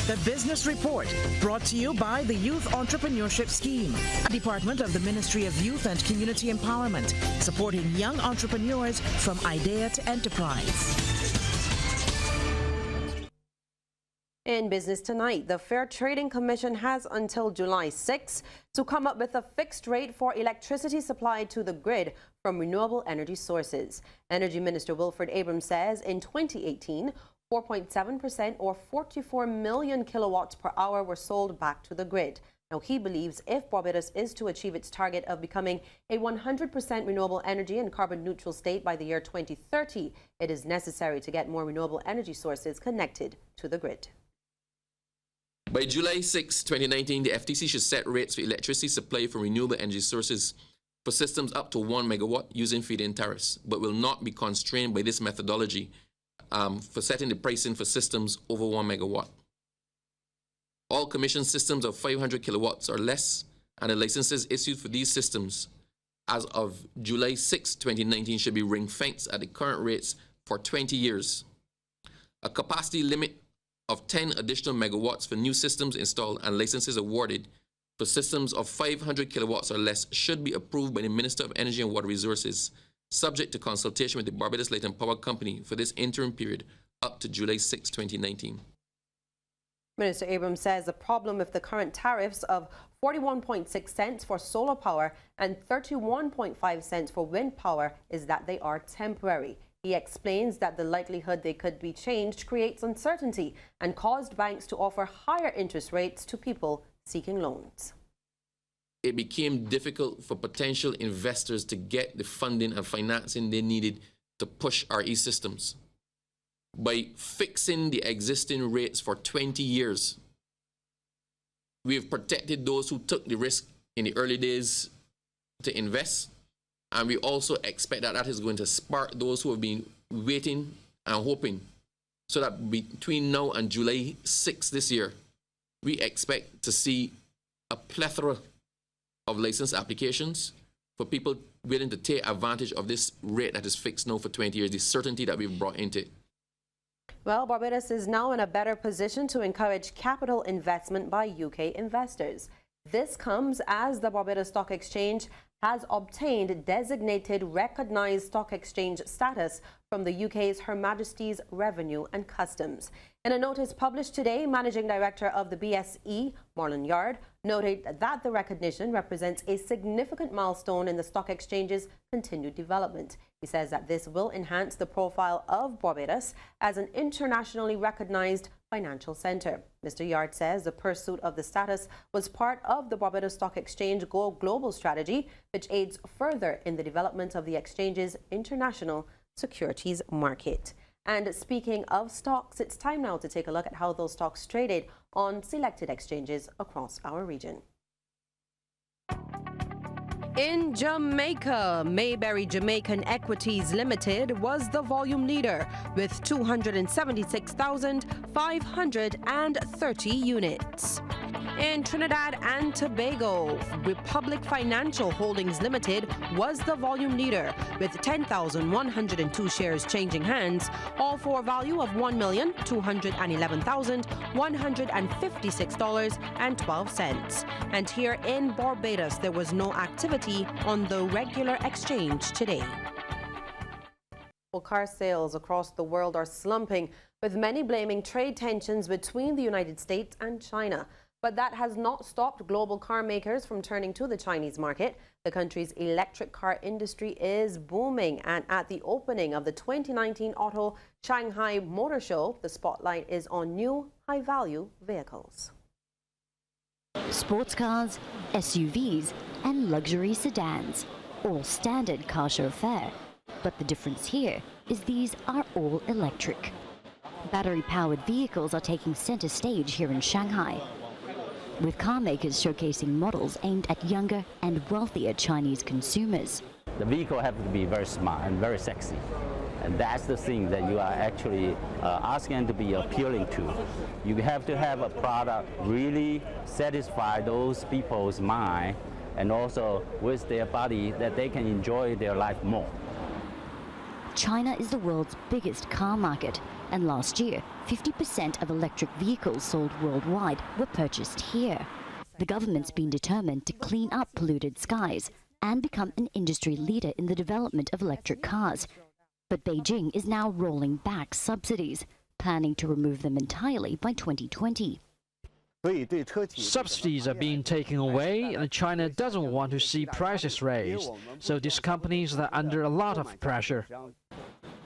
The Business Report, brought to you by the Youth Entrepreneurship Scheme, a department of the Ministry of Youth and Community Empowerment, supporting young entrepreneurs from idea to enterprise. In business tonight, the Fair Trading Commission has until July 6 to come up with a fixed rate for electricity supplied to the grid from renewable energy sources. Energy Minister Wilfred Abrams says in 2018, 4.7% or 44 million kilowatts per hour were sold back to the grid. Now, he believes if Barbados is to achieve its target of becoming a 100% renewable energy and carbon neutral state by the year 2030, it is necessary to get more renewable energy sources connected to the grid. By July 6, 2019, the FTC should set rates for electricity supply from renewable energy sources for systems up to 1 megawatt using feed-in tariffs, but will not be constrained by this methodology for setting the pricing for systems over 1 megawatt. All commissioned systems of 500 kilowatts or less and the licenses issued for these systems as of July 6, 2019 should be ring-fenced at the current rates for 20 years. A capacity limit of 10 additional megawatts for new systems installed and licenses awarded for systems of 500 kilowatts or less should be approved by the Minister of Energy and Water Resources, subject to consultation with the Barbados Light and Power Company for this interim period up to July 6, 2019. Minister Abrams says the problem with the current tariffs of 41.6 cents for solar power and 31.5 cents for wind power is that they are temporary. He explains that the likelihood they could be changed creates uncertainty and caused banks to offer higher interest rates to people seeking loans. It became difficult for potential investors to get the funding and financing they needed to push our e-systems. By fixing the existing rates for 20 years, we have protected those who took the risk in the early days to invest. And we also expect that that is going to spark those who have been waiting and hoping. So that between now and July 6 this year, we expect to see a plethora of license applications for people willing to take advantage of this rate that is fixed now for 20 years, the certainty that we've brought into it. Well, Barbados is now in a better position to encourage capital investment by UK investors. This comes as the Barbados Stock Exchange has obtained designated recognized stock exchange status from the UK's Her Majesty's Revenue and Customs. In a notice published today, Managing Director of the BSE, Marlon Yard, noted that the recognition represents a significant milestone in the stock exchange's continued development. He says that this will enhance the profile of Barbados as an internationally recognized financial center. Mr. Yard says the pursuit of the status was part of the Barbados Stock Exchange global strategy, which aids further in the development of the exchange's international securities market. And speaking of stocks, it's time now to take a look at how those stocks traded on selected exchanges across our region. In Jamaica, Mayberry Jamaican Equities Limited was the volume leader with 276,530 units. In Trinidad and Tobago, Republic Financial Holdings Limited was the volume leader with 10,102 shares changing hands, all for a value of $1,211,156.12. And here in Barbados, there was no activity on the regular exchange today. Well, car sales across the world are slumping, with many blaming trade tensions between the United States and China. But that has not stopped global car makers from turning to the Chinese market. The country's electric car industry is booming, and at the opening of the 2019 Auto Shanghai Motor Show, the spotlight is on new high-value vehicles. Sports cars, SUVs and luxury sedans, all standard car show fare. But the difference here is these are all electric. Battery-powered vehicles are taking center stage here in Shanghai, with car makers showcasing models aimed at younger and wealthier Chinese consumers. The vehicle has to be very smart and very sexy. And that's the thing that you are actually asking to be appealing to. You have to have a product really satisfy those people's mind and also with their body that they can enjoy their life more. China is the world's biggest car market And last year, 50% of electric vehicles sold worldwide were purchased here. The government's been determined to clean up polluted skies and become an industry leader in the development of electric cars. But Beijing is now rolling back subsidies, planning to remove them entirely by 2020. Subsidies are being taken away, and China doesn't want to see prices raised, so these companies are under a lot of pressure.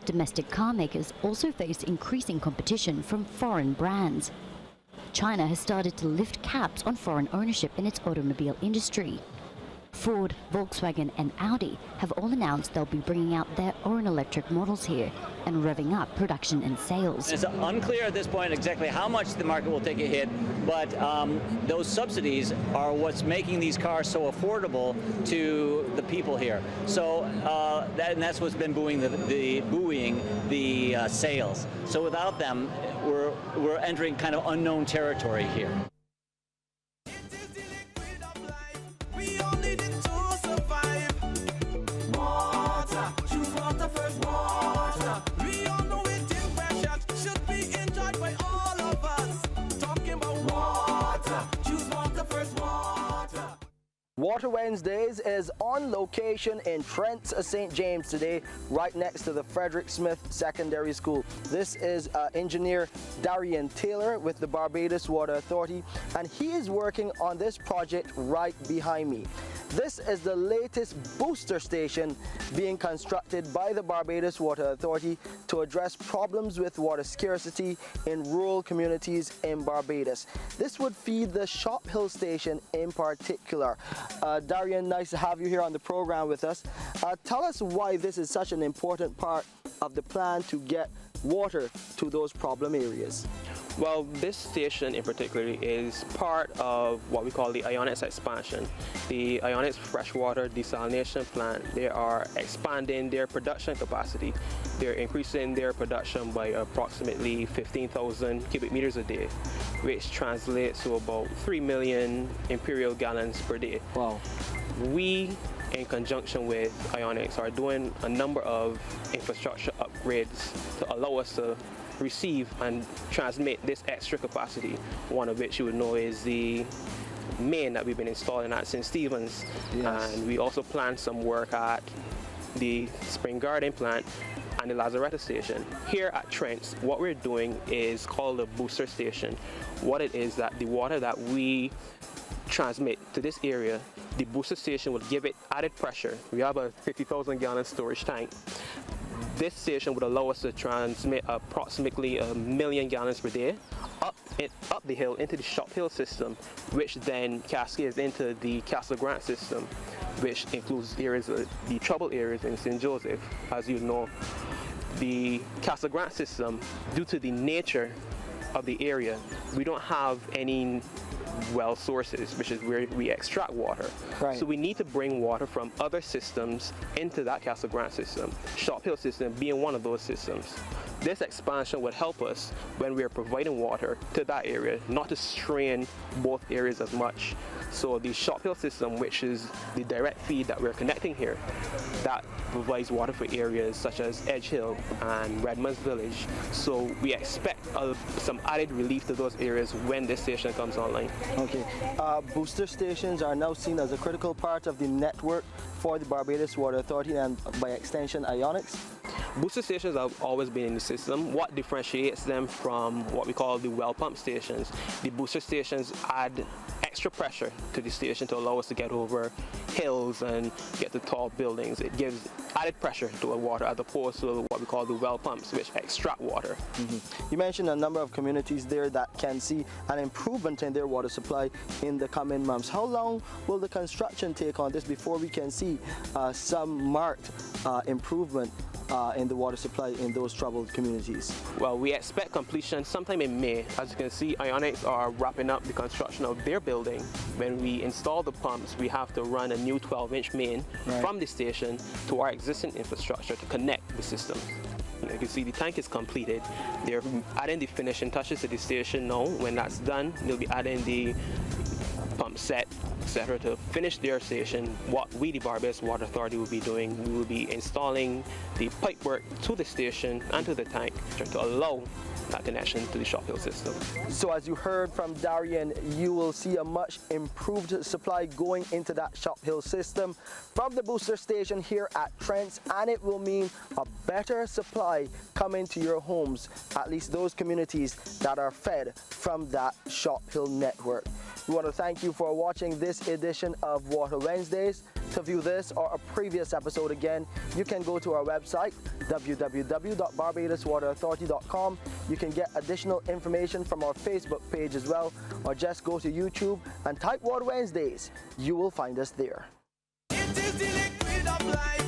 Domestic car makers also face increasing competition from foreign brands. China has started to lift caps on foreign ownership in its automobile industry. Ford, Volkswagen and Audi have all announced they'll be bringing out their own electric models here and revving up production and sales. It's unclear at this point exactly how much the market will take a hit, but those subsidies are what's making these cars so affordable to the people here. So that's what's been buoying the sales. So without them, we're entering kind of unknown territory here. Water Wednesdays is on location in Trent, St. James today, right next to the Frederick Smith Secondary School. This is engineer Darian Taylor with the Barbados Water Authority, and he is working on this project right behind me. This is the latest booster station being constructed by the Barbados Water Authority to address problems with water scarcity in rural communities in Barbados. This would feed the Shop Hill station in particular. Darian, nice to have you here on the program with us. Tell us why this is such an important part of the plan to get water to those problem areas. Well, this station in particular is part of what we call the Ionics expansion. The Ionics freshwater desalination plant, they are expanding their production capacity. They're increasing their production by approximately 15,000 cubic meters a day, which translates to about 3 million imperial gallons per day. Wow. We, in conjunction with Ionics, are doing a number of infrastructure upgrades to allow us to receive and transmit this extra capacity. One of which you would know is the main that we've been installing at St. Stephen's. Yes. And we also plan some work at the Spring Garden plant and the Lazaretta station. Here at Trent, what we're doing is called a booster station. What it is that the water that we transmit to this area, the booster station will give it added pressure. We have a 50,000 gallon storage tank. This station would allow us to transmit approximately 1 million gallons per day up the hill into the Shop Hill system, which then cascades into the Castle Grant system, which includes areas, the trouble areas in St. Joseph. As you know, the Castle Grant system, due to the nature of the area, we don't have any well sources, which is where we extract water. Right. So we need to bring water from other systems into that Castle Grant system, Shop Hill system being one of those systems. This expansion would help us when we are providing water to that area, not to strain both areas as much. So the Shop Hill system, which is the direct feed that we're connecting here, that provides water for areas such as Edge Hill and Redmond's Village. So we expect some added relief to those areas when this station comes online. Okay. Booster stations are now seen as a critical part of the network for the Barbados Water Authority and by extension Ionics. Booster stations have always been in the system. What differentiates them from what we call the well pump stations? The booster stations add extra pressure to the station to allow us to get over hills and get to tall buildings. It gives added pressure to the water as opposed to what we call the well pumps, which extract water. Mm-hmm. You mentioned a number of communities there that can see an improvement in their water supply in the coming months. How long will the construction take on this before we can see some marked improvement in the water supply in those troubled communities? Well, we expect completion sometime in May. As you can see, Ionics are wrapping up the construction of their building. When we install the pumps, we have to run a new 12-inch main from the station to our existing infrastructure to connect the system. You can see the tank is completed. They're adding the finishing touches to the station now. When that's done, they'll be adding the pump set, etc. to finish their station, what we, the Barbados Water Authority, will be doing, we will be installing the pipework to the station and to the tank to allow that connection to the Shop Hill system. So as you heard from Darian, you will see a much improved supply going into that Shop Hill system from the booster station here at Trent's, and it will mean a better supply coming to your homes, at least those communities that are fed from that Shop Hill network. We want to thank you for watching this edition of Water Wednesdays. To view this or a previous episode again, you can go to our website, www.barbadoswaterauthority.com. You can get additional information from our Facebook page as well, or just go to YouTube and type Water Wednesdays. You will find us there. It is the liquid of life.